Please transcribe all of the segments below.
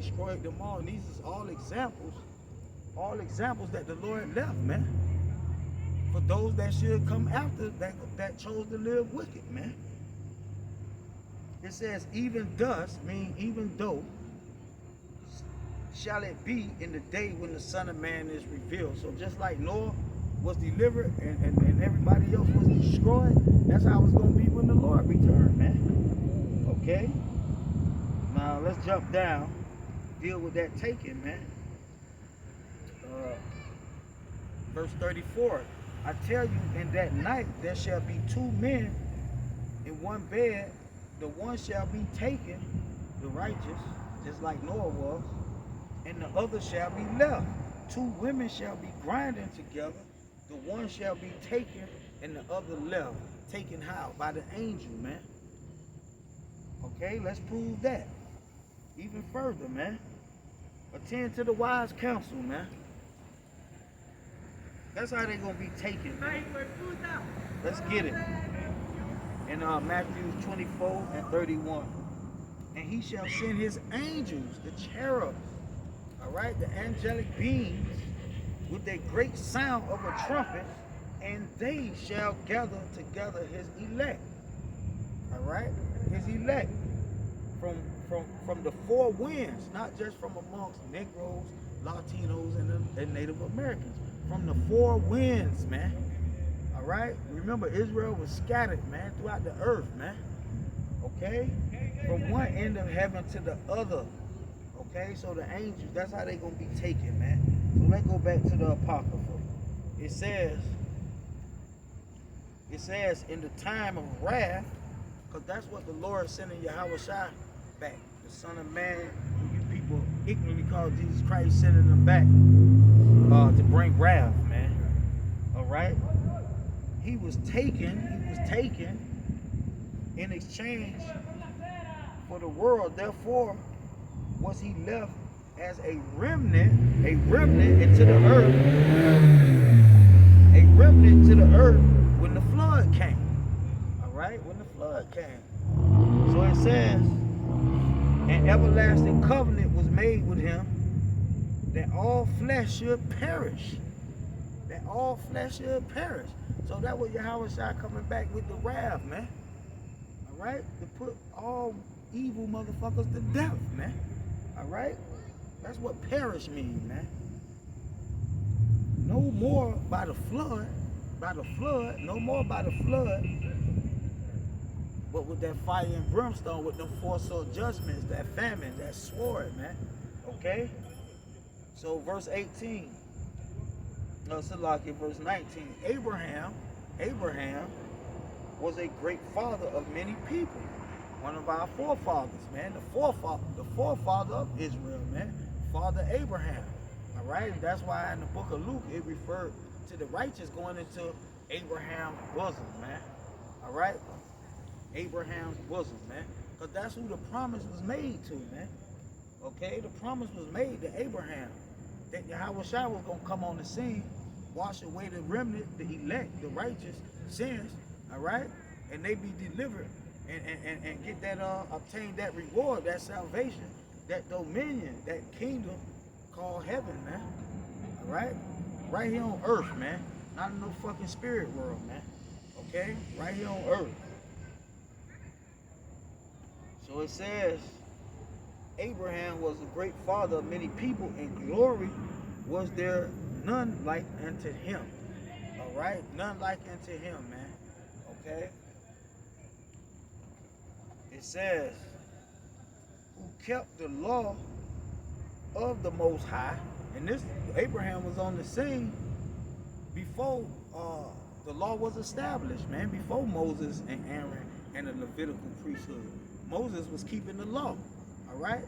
destroyed them all. And these is all examples that the Lord left, man. For those that should come after, that chose to live wicked, man. It says, even thus, mean even though, shall it be in the day when the Son of Man is revealed. So just like Noah was delivered and everybody else was destroyed, that's how it's going to be when the Lord returned, man. Okay? Now let's jump down, deal with that taking, man. Verse 34, I tell you, in that night there shall be two men in one bed, the one shall be taken, the righteous, just like Noah was, and the other shall be left. Two women shall be grinding together, the one shall be taken and the other left. Taken how? By the angel, man. Okay, let's prove that even further, man. Attend to the wise counsel, man. That's how they're going to be taken, man. Let's get it. In Matthew 24 and 31. And he shall send his angels, the cherubs, all right, the angelic beings, with a great sound of a trumpet, and they shall gather together his elect. All right, his elect from the four winds, not just from amongst Negroes, Latinos, and Native Americans. From the four winds, man. All right, remember Israel was scattered, man, throughout the earth, man. Okay, from one end of heaven to the other. Okay, so the angels, that's how they're going to be taken, man. So let's go back to the Apocrypha. It says in the time of wrath, because that's what the Lord is sending Yahweh Shai back. The Son of Man, you people ignorantly call Jesus Christ, sending them back to bring wrath, man. All right? He was taken in exchange for the world. Therefore, was he left as a remnant into the earth, when the flood came. All right, when the flood came. So it says, an everlasting covenant was made with him, that all flesh should perish. That all flesh should perish. So that was Yahweh Shai coming back with the wrath, man. All right, to put all evil motherfuckers to death, man. All right, that's what perish means, man. No more by the flood, no more by the flood, but with that fire and brimstone, with them four sore judgments, that famine, that sword, man. Okay, so verse 18, verse 19, Abraham was a great father of many people. One of our forefathers, man, the forefather of Israel, man, Father Abraham. All right, that's why in the book of Luke it referred to the righteous going into Abraham's bosom, man. All right, Abraham's bosom, man, because that's who the promise was made to, man. Okay, the promise was made to Abraham that Yahweh Shai was gonna come on the scene, wash away the remnant, the elect, the righteous sins. All right, and they be delivered. And get that, obtain that reward, that salvation, that dominion, that kingdom called heaven, man. All right? Right here on earth, man. Not in no fucking spirit world, man. Okay? Right here on earth. So it says, Abraham was a great father of many people, and glory was there none like unto him. All right? None like unto him, man. Okay? It says, who kept the law of the Most High, and this Abraham was on the scene before the law was established, man, before Moses and Aaron and the Levitical priesthood. Moses was keeping the law, all right?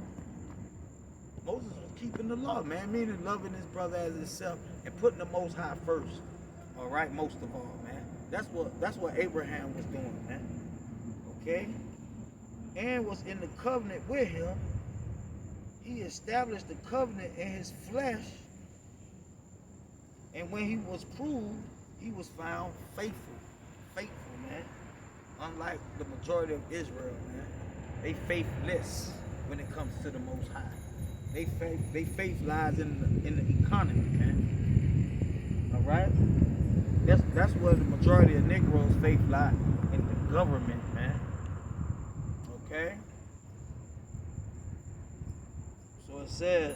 Moses was keeping the law, man, meaning loving his brother as himself and putting the Most High first, all right, most of all, man. That's what Abraham was doing, man, okay? And was in the covenant with him. He established the covenant in his flesh, and when he was proved, he was found faithful, man. Unlike the majority of Israel, man, they faithless when it comes to the Most High. They faith lies in the economy, man. All right. That's where the majority of Negroes' faith lie, in the government, man. Okay. So it says,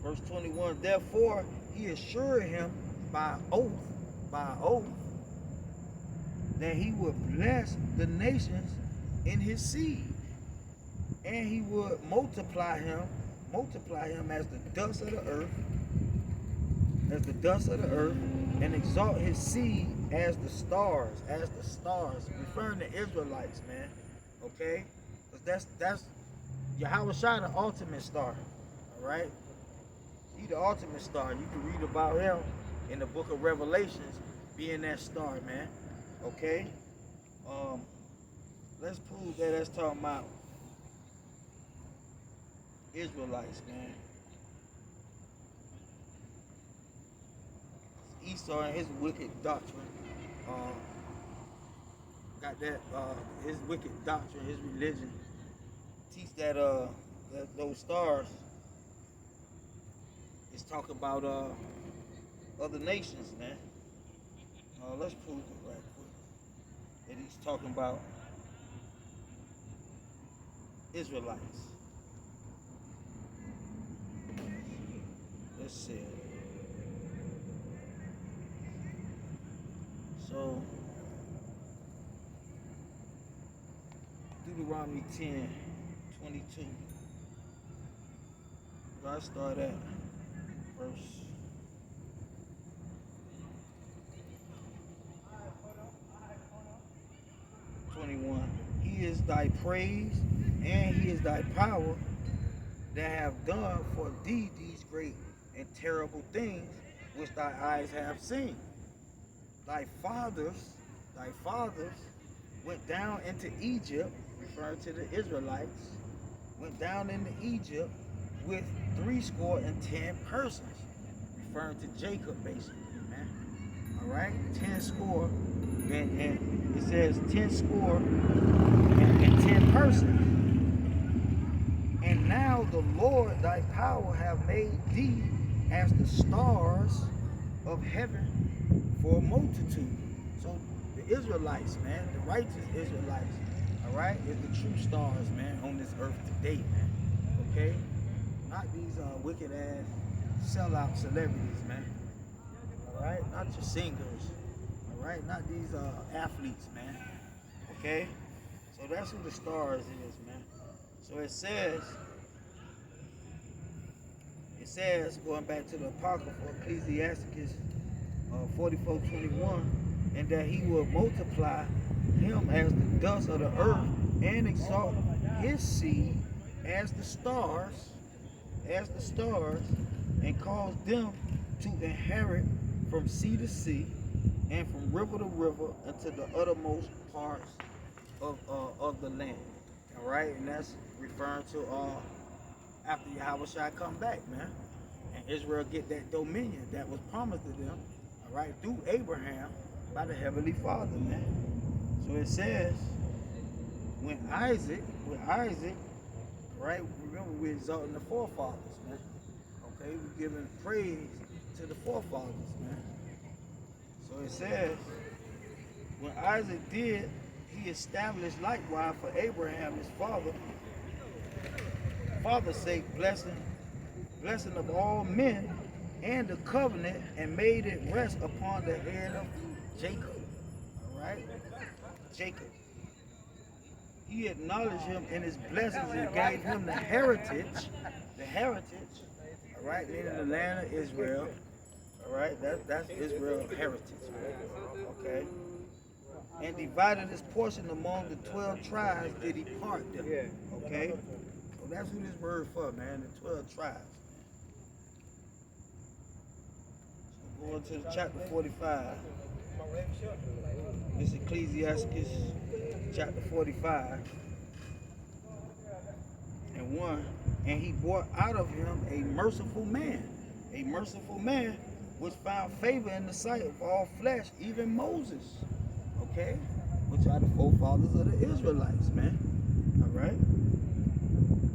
verse 21. Therefore, he assured him by oath, that he would bless the nations in his seed, and he would multiply him as the dust of the earth, and exalt his seed as the stars, referring to Israelites, man. Okay, because that's Yahweh Shai, the ultimate star. All right, he the ultimate star. You can read about him in the book of Revelations, being that star, man. Okay, let's prove that that's talking about Israelites, man. Esau and his wicked doctrine, got that his wicked doctrine, his religion, teach that that those stars is talking about other nations, man. Let's prove it right quick that he's talking about Israelites. Let's see. So, Deuteronomy 10:22. God start at verse 21. He is thy praise, and he is thy power, that have done for thee these great and terrible things which thy eyes have seen. Thy fathers went down into Egypt, referring to the Israelites, went down into Egypt with 70 persons, referring to Jacob, basically, man. All right, 10 score, and it says 10 score and 10 persons. And now the Lord thy power have made thee as the stars of heaven for a multitude. So the Israelites, man, the righteous Israelites, all right, is the true stars, man, on this earth today, man. Okay, not these wicked ass sellout celebrities, man. All right, not your singers. All right, not these athletes, man. Okay, so that's who the stars is, man. So it says, going back to the Apocrypha, Ecclesiasticus 44:21, and that he will multiply him as the dust of the earth, and exalt his seed as the stars, and cause them to inherit from sea to sea, and from river to river, unto the uttermost parts of the land. All right, and that's referring to after Yahweh Shai come back, man, and Israel get that dominion that was promised to them, all right, through Abraham by the Heavenly Father, man. So it says, with Isaac, right? Remember, we're exalting the forefathers, man. Okay, we're giving praise to the forefathers, man. So it says, when Isaac did, he established likewise for Abraham his father's sake, blessing of all men, and the covenant, and made it rest upon the head of Jacob. All right, Jacob. He acknowledged him in his blessings and gave him the heritage. All right, in the land of Israel. All right, that's Israel's heritage. Okay. And divided his portion among the 12 tribes did he part them. Okay? So that's who this word for, man, the 12 tribes. So going to the chapter 45. This Ecclesiasticus chapter 45 and 1. And he brought out of him a merciful man which found favor in the sight of all flesh, even Moses. Okay, which are the forefathers of the Israelites, man. All right.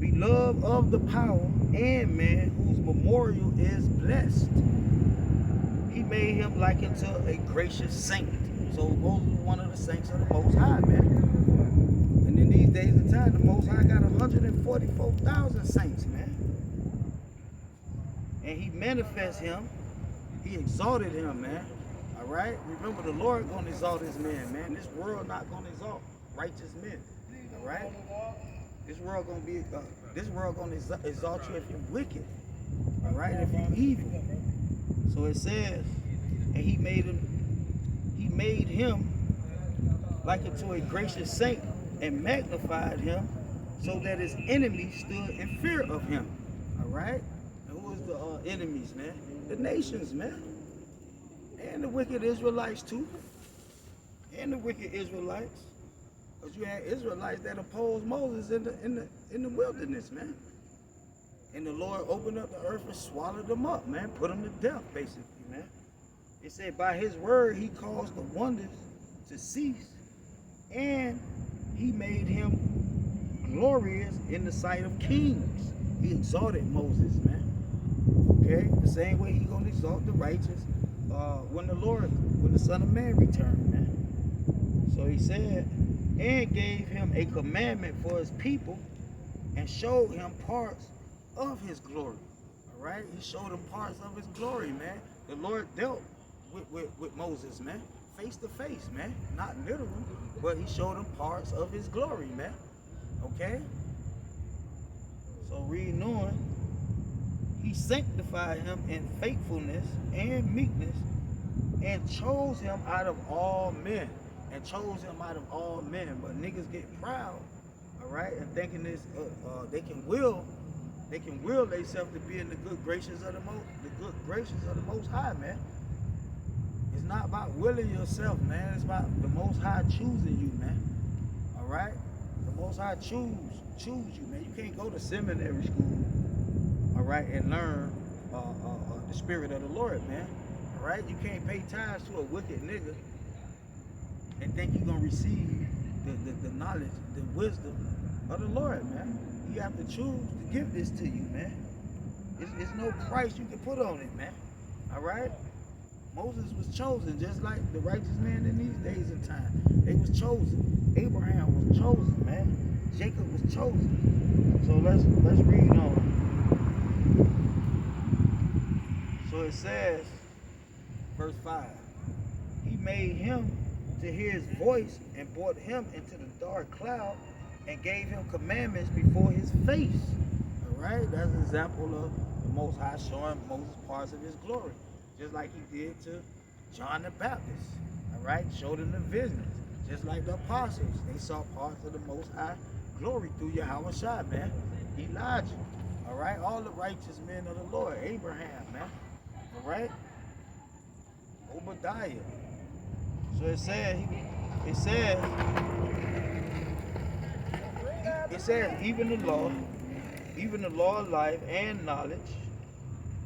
Be love of the power, and man whose memorial is blessed. He made him like unto a gracious saint. So Moses was one of the saints of the Most High, man. And in these days of time, the Most High got 144,000 saints, man. And he manifests him. He exalted him, man. All right? Remember, the Lord going to exalt his men, man. This world not going to exalt righteous men. All right? This world going to exalt you if you're wicked. All right? If you're evil. So it says, and he made him like unto a gracious saint, and magnified him, so that his enemies stood in fear of him. All right? And who is the enemies, man? The nations, man. And the wicked Israelites too. And the wicked Israelites. Because you had Israelites that opposed Moses in the wilderness, man. And the Lord opened up the earth and swallowed them up, man. Put them to death, basically, man. It said by his word he caused the wonders to cease. And he made him glorious in the sight of kings. He exalted Moses, man. Okay? The same way he's going to exalt the righteous when the Son of Man returned, man. So he said, and gave him a commandment for his people, and showed him parts of his glory. All right? He showed him parts of his glory, man. The Lord dealt with Moses, man. Face to face, man. Not literal, but he showed him parts of his glory, man. Okay? So reading on, he sanctified him in faithfulness and meekness, and chose him out of all men. And chose him out of all men. But niggas get proud, all right, and thinking this, they can will themselves to be in the good graces of the Most High, man. It's not about willing yourself, man. It's about the Most High choosing you, man. All right, the Most High choose you, man. You can't go to seminary school, all right, and learn the spirit of the Lord, man. All right, you can't pay tithes to a wicked nigga and think you're gonna receive the knowledge, the wisdom of the Lord, man. You have to choose to give this to you, man. It's no price you can put on it, man. All right? Moses was chosen just like the righteous man in these days and time. They was chosen. Abraham was chosen, man. Jacob was chosen. So let's read on. So it says, verse 5, he made him to hear his voice, and brought him into the dark cloud, and gave him commandments before his face. All right, that's an example of the Most High showing Moses parts of his glory, just like he did to John the Baptist. All right, showed him the visions, just like the apostles. They saw parts of the Most High glory through Yahushua, man. Elijah, all right, all the righteous men of the Lord. Abraham, man. All right, Obadiah. So it says even the law of life and knowledge,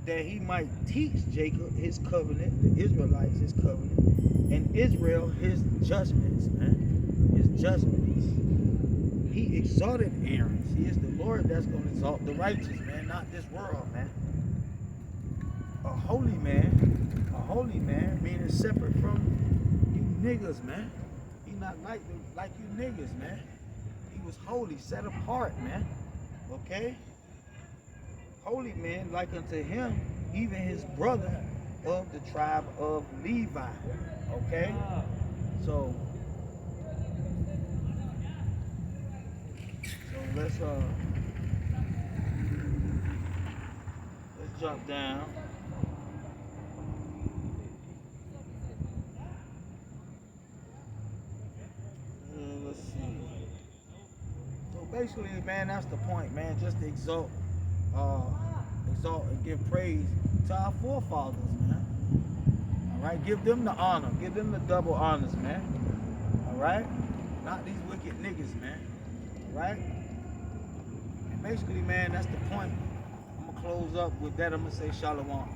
that he might teach Jacob his covenant, the Israelites his covenant, and Israel his judgments, man. His judgments. He exalted Aaron. See, it's the Lord that's going to exalt the righteous, man, not this world, man. A holy man, meaning separate from niggas, man. He not like you niggas, man. He was holy, set apart, man. Okay? Holy man, like unto him, even his brother of the tribe of Levi. Okay? So let's jump down. Let's see. So basically, man, that's the point, man. Just to exalt and give praise to our forefathers, man. All right, give them the honor, give them the double honors, man. All right, not these wicked niggas, man. All right. And basically, man, that's the point. I'm gonna close up with that. I'm gonna say shalom.